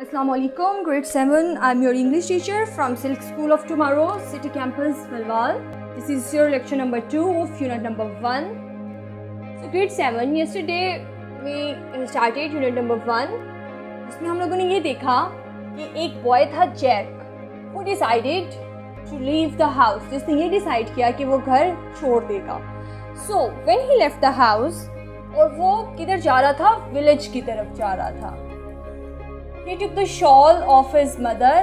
Assalamu alaikum, grade 7. I'm your English teacher from Silk School of Tomorrow, City Campus, Valwal. This is your lecture number 2 of unit number 1. So grade 7, yesterday we started unit number 1. इसमें हम लोगों ने ये देखा कि एक boy था Jack, who decided to leave the house. जिसने ये डिसाइड किया कि वो घर छोड़ देगा. So when he left the house, और वो किधर जा रहा था? विलेज की तरफ जा रहा था. He took the shawl of his mother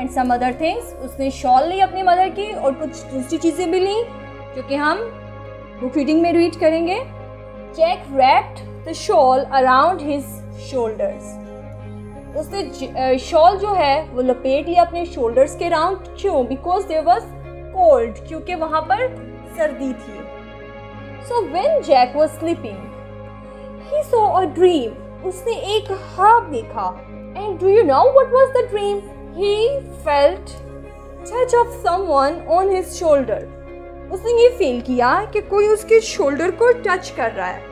and some other things. उसने शॉल ली अपनी मदर की और कुछ दूसरी चीज़ें भी ली जो कि हम बुक रीडिंग में रीड करेंगे. Jack wrapped the shawl around his shoulders. उसने शॉल जो है वो लपेट लिया अपने शोल्डर्स के राउंड. क्यों? Because there was cold. क्योंकि वहाँ पर सर्दी थी. So when Jack was sleeping, he saw a dream. उसने एक ख्वाब देखा. And do you know what was the dream? He felt touch of someone on his shoulder. उसने ये फील किया कि कोई उसके शोल्डर को टच कर रहा है.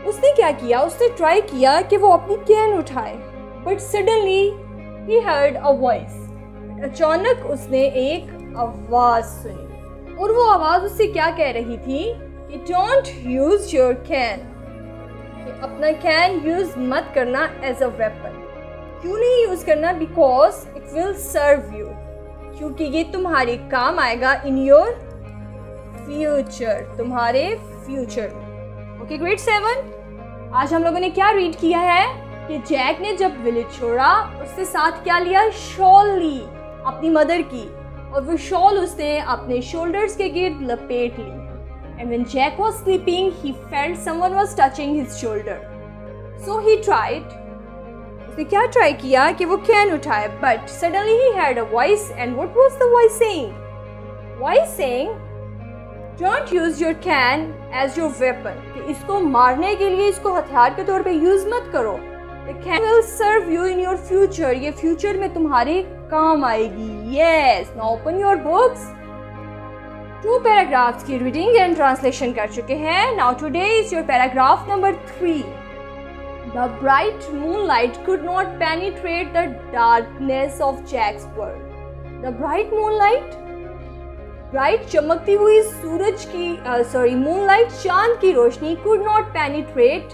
उसने क्या किया? उसने ट्राई किया कि वो अपनी कैन उठाए. But suddenly he heard a voice. अचानक उसने एक आवाज़ सुनी और वो आवाज़ उससे क्या कह रही थी कि don't use your can. कि अपना कैन यूज़ मत करना एज अ वेपन. क्यों नहीं यूज़ करना? Because it will serve you. क्योंकि ये तुम्हारे काम आएगा इन योर फ्यूचर, तुम्हारे फ्यूचर में. ओके ग्रेड 7, आज हम लोगों ने क्या रीड किया है कि जैक ने जब विलेज छोड़ा उससे साथ क्या लिया? शॉल ली अपनी मदर की, और वो शॉल उसने अपने शोल्डर्स के गिर्द लपेट ली. And when Jack was sleeping, he felt someone was touching his shoulder. So he tried. उसने क्या ट्राई किया कि वो कैन उठाए. But suddenly he heard a voice. And what was the voice saying? Voice saying, "Don't use your can as your weapon." कि इसको मारने के लिए इसको हथियार के तौर पे यूज मत करो. The can will serve you in your future. ये फ्यूचर में तुम्हारे काम आएगी. Yes. Now open your books. 2 paragraphs की रीडिंग एंड ट्रांसलेशन कर चुके हैं. Now today is your paragraph number 3. The bright moonlight could not penetrate the darkness of Jack's world. The bright moonlight, bright चमकती हुई सूरज की moonlight चांद की रोशनी could not penetrate,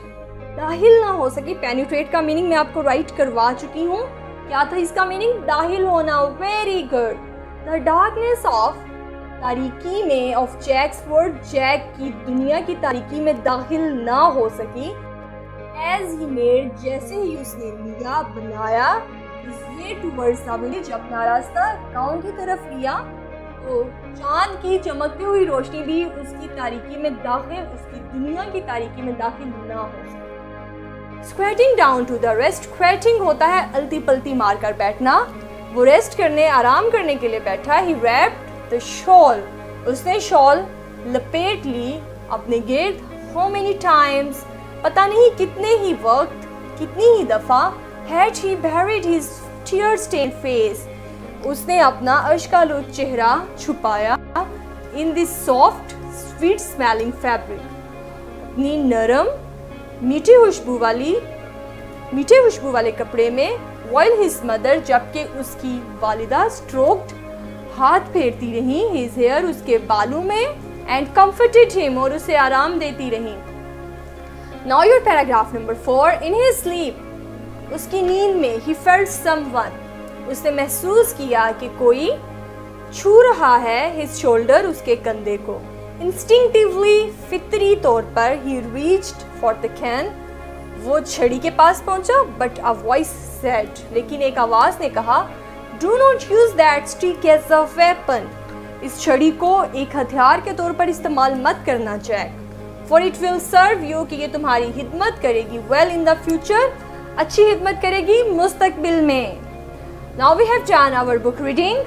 दाखिल ना हो सकी. penetrate का मीनिंग मैं आपको राइट करवा चुकी हूँ. क्या था इसका मीनिंग? दाखिल होना. Very good. The darkness of, तारीकी में, ऑफ जैक्स वर्ल्ड, जैक की दुनिया की तारीकी में दाखिल ना हो सकी. एज ही मेड, जैसे ही उसने लिया, बनाया, इस वे टूवर्ड्स द विलेज, अपना रास्ता गांव की तरफ लिया, तो चांद की चमकती हुई रोशनी भी उसकी तारीकी में दाखिल, उसकी दुनिया की तारीकी में दाखिल ना हो सकी. Squatting down to the rest. Squatting होता है अलती पलती मारकर बैठना. वो रेस्ट करने, आराम करने के लिए बैठा. ही रैप्ड द शॉल, उसने शॉल लपेट ली अपने गिर्द. हाउ मेनी टाइम्स, पता नहीं कितने ही वक्त, कितनी ही दफ़ा. Had he buried his tear stained face, उसने अपना अश्कालूद चेहरा छुपाया. In this soft sweet smelling fabric, अपनी नरम मीठे खुशबू वाले कपड़े में. व्हाइल हिज मदर, जबकि उसकी वालिदा स्ट्रोक्ड, हाथ फेरती रही, हिज हेयर, उसके बालों में, एंड कंफर्टेड हिम, और उसे आराम देती रही. Now your paragraph number 4. In his sleep, उसकी नींद में, ही फेल्ट समवन, उसने महसूस किया कि कोई छू रहा है, हिज शोल्डर, उसके कंधे को. इंस्टिंक्टिवली, फितरी तौर पर, ही रीच्ड फॉर द कैन, वो छड़ी के पास पहुंचा. बट अ वॉइस सेड, लेकिन एक आवाज़ ने कहा, do not use that stick as a weapon, इस छड़ी को एक हथियार के तौर पर इस्तेमाल मत करना Jack. For it will serve you, कि ये तुम्हारी खिदमत करेगी. वेल इन द फ्यूचर, अच्छी खिदमत करेगी मुस्तकबिल में. Now we have done our book reading.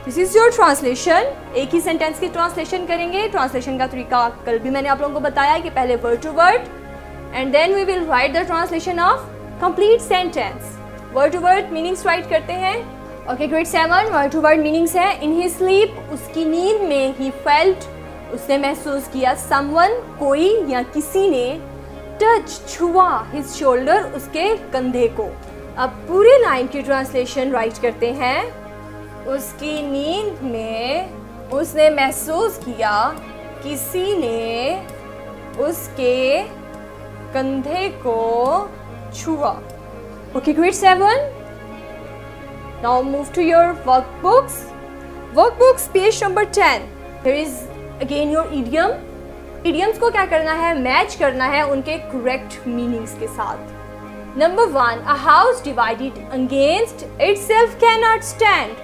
This is your translation. एक ही सेंटेंस की ट्रांसलेशन करेंगे. ट्रांसलेशन का तरीका कल भी मैंने आप लोगों को बताया कि पहले word to word, and then we will write the translation of complete sentence. Word to word meanings write करते हैं. Okay grade 7, word to word meanings है. इन हिज स्लीप, उसकी नींद में. ही फेल्ट, उसने महसूस किया. समवन, कोई या किसी ने. टच, छुआ. हिज शोल्डर, उसके कंधे को. अब पूरी लाइन की ट्रांसलेशन राइट करते हैं। उसकी नींद में उसने महसूस किया किसी ने उसके कंधे को छुआ। Okay, grade 7। Now move to your workbooks. Workbooks page number 10। There is again your idiom. Idioms को क्या करना है, मैच करना है उनके करेक्ट मीनिंग्स के साथ। Number 1, a house divided against itself can not stand,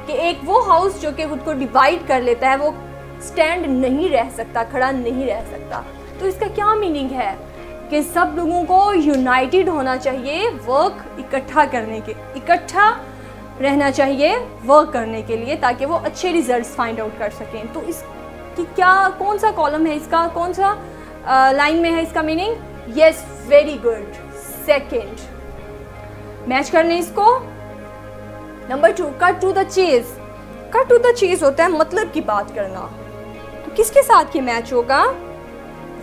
कि एक वो हाउस जो कि खुद को डिवाइड कर लेता है वो स्टैंड नहीं रह सकता, खड़ा नहीं रह सकता। तो इसका क्या मीनिंग है कि सब लोगों को यूनाइटेड होना चाहिए, वर्क इकट्ठा करने के, इकट्ठा रहना चाहिए वर्क करने के लिए, ताकि वो अच्छे रिजल्ट्स फाइंड आउट कर सकें। तो इसकी क्या, कौन सा कॉलम है इसका, कौन सा लाइन में है इसका meaning? Yes, very good, second. Match करने इसको। Number 2, cut to the chase. Cut to the chase होता है मतलब की बात करना, तो किसके साथ ये मैच होगा?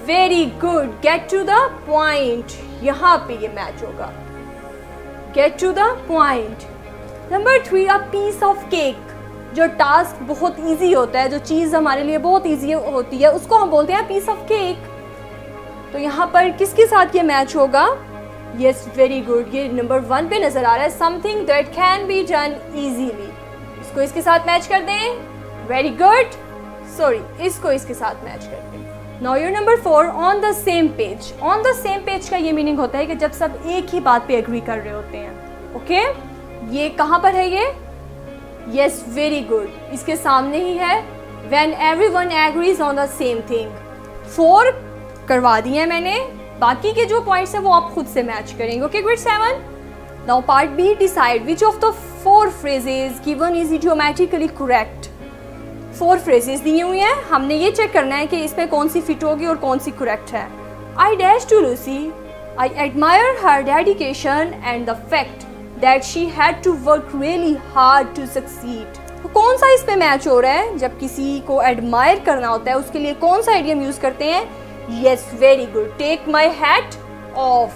Very good, get to the point, यहाँ पे ये मैच होगा, get to the point. Number 3, a piece of cake. जो टास्क बहुत इजी होता है, जो चीज़ हमारे लिए बहुत इजी होती है, उसको हम बोलते हैं पीस ऑफ केक। तो यहाँ पर किसके साथ ये मैच होगा? यस, वेरी गुड, ये नंबर 1 पे नजर आ रहा है, something that can be done easily. इसको इसके साथ मैच कर दें, वेरी गुड, सॉरी, इसको इसके साथ मैच कर दें। Now your number 4, on the same page. On the same page का ये मीनिंग होता है कि जब सब एक ही बात पे एग्री कर रहे होते हैं। ओके, ये कहाँ पर है ये? यस, वेरी गुड, इसके सामने ही है, when everyone agrees on the same thing. 4 करवा दिए हैं मैंने, बाकी के जो पॉइंट्स हैं वो आप खुद से मैच करेंगे। Okay, grade 7। Now part B, decide which of the 4 phrases given is idiomatically correct. 4 phrases दी हुई हैं, हमने ये चेक करना है कि इसमें कौन सी फिट होगी और कौन सी करेक्ट है। I dash to Lucy, I admire her dedication and the fact that she had to work really hard to succeed. तो कौन सा इस पे मैच हो रहा है? जब किसी को एडमायर करना होता है उसके लिए कौन सा आइडियम यूज करते हैं? Yes, very good. Take my hat off.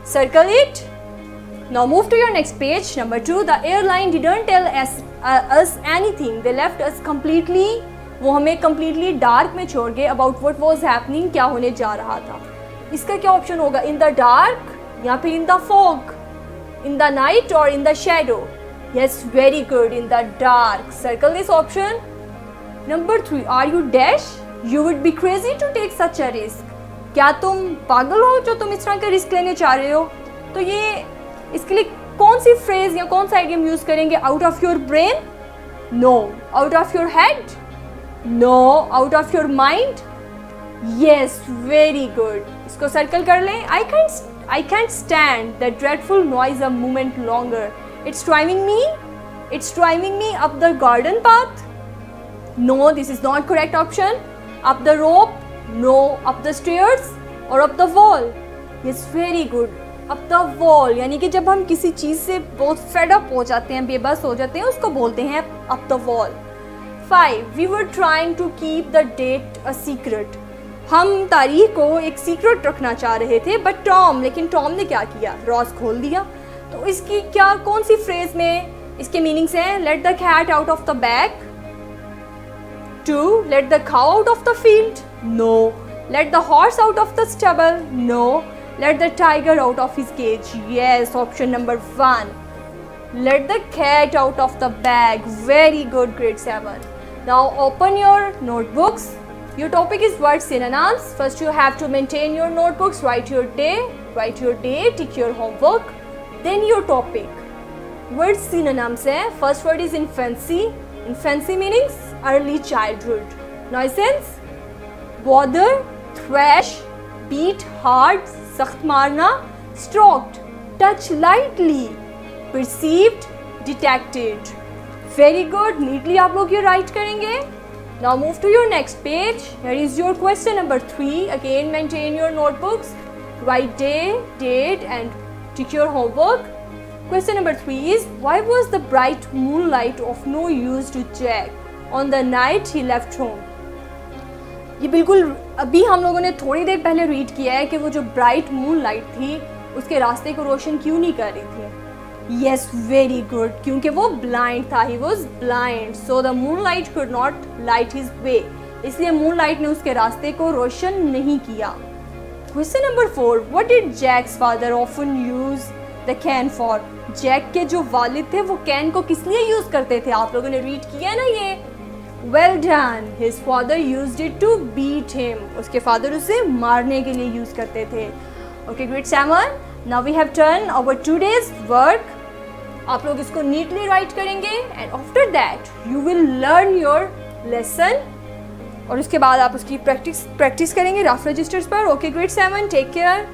Circle it. Now move to your next page. Number 2, the airline didn't tell us anything. They left us completely. वो हमें completely dark में छोड़ गए about what was happening, क्या होने जा रहा था। इसका क्या ऑप्शन होगा? In the dark या फिर in the fog, in the night or in the shadow? Yes, very good. In the dark. Circle this option. Number 3, are you dash? You would be crazy to take such a risk. क्या तुम पागल हो जो तुम इस तरह का risk लेने चाह रहे हो? तो ये इसके लिए कौन सी फ्रेज या कौन सा आइडियम यूज करेंगे? Out of your brain? No. Out of your head? No. Out of your mind? Yes, very good, इसको सर्कल कर लें। I can't stand that dreadful noise a moment longer. It's driving me up the garden path. No, this is not correct option. Up the rope? No. Up the stairs or up the wall? Yes, very good. Up the wall, यानी कि जब हम किसी चीज़ से बहुत fed up हो जाते हैं, बेबस हो जाते हैं, उसको बोलते हैं up the wall. 5, we were trying to keep the date a secret. हम तारीख को एक सीक्रेट रखना चाह रहे थे, लेकिन टॉम ने क्या किया? रॉस खोल दिया। तो इसकी क्या, कौन सी फ्रेज में इसके मीनिंग्स हैं? Let the cat out of the bag. 2, let the cow out of the field? No. Let the horse out of the stable? No. Let the tiger out of his cage? Yes, option number 1. Let the cat out of the bag. Very good, grade 7. Now open your notebooks. Your topic is word synonyms. First you have to maintain your notebooks, write your day, tick your homework, then your topic. Word synonyms hai. First word is infancy. Infancy meanings early childhood. Nuisance, bother, thrash, beat hard, सख्त मारना, stroked, touch lightly, perceived, detected. Very good, neatly आप लोग ये write करेंगे. Now move to your next page. Here is your question number 3. Again maintain your notebooks, write day, date and tick your homework. Question number 3 is, why was the bright moonlight of no use to Jack on the night he left home? ये बिल्कुल अभी हम लोगों ने थोड़ी देर पहले read किया है कि वो जो ब्राइट मून लाइट थी उसके रास्ते को रोशन क्यों नहीं कर रही थी। यस, वेरी गुड, क्योंकि वो ब्लाइंड था, he was blind, so the moon light could not light his way, इसलिए मून लाइट ने उसके रास्ते को रोशन नहीं किया। Question number 4, what did Jack's father often use the cane for? Jack के जो वालिद थे वो कैन को किस लिए यूज करते थे? आप लोगों ने रीड किया ना ये। Well done, his father used it to beat him, उसके फादर उसे मारने के लिए यूज करते थे। Okay grade 7, now we have done our today's work. आप लोग इसको नीटली राइट करेंगे and after that you will learn your lesson, और उसके बाद आप उसकी प्रैक्टिस करेंगे रफ रजिस्टर्स पर। Okay grade 7, take care.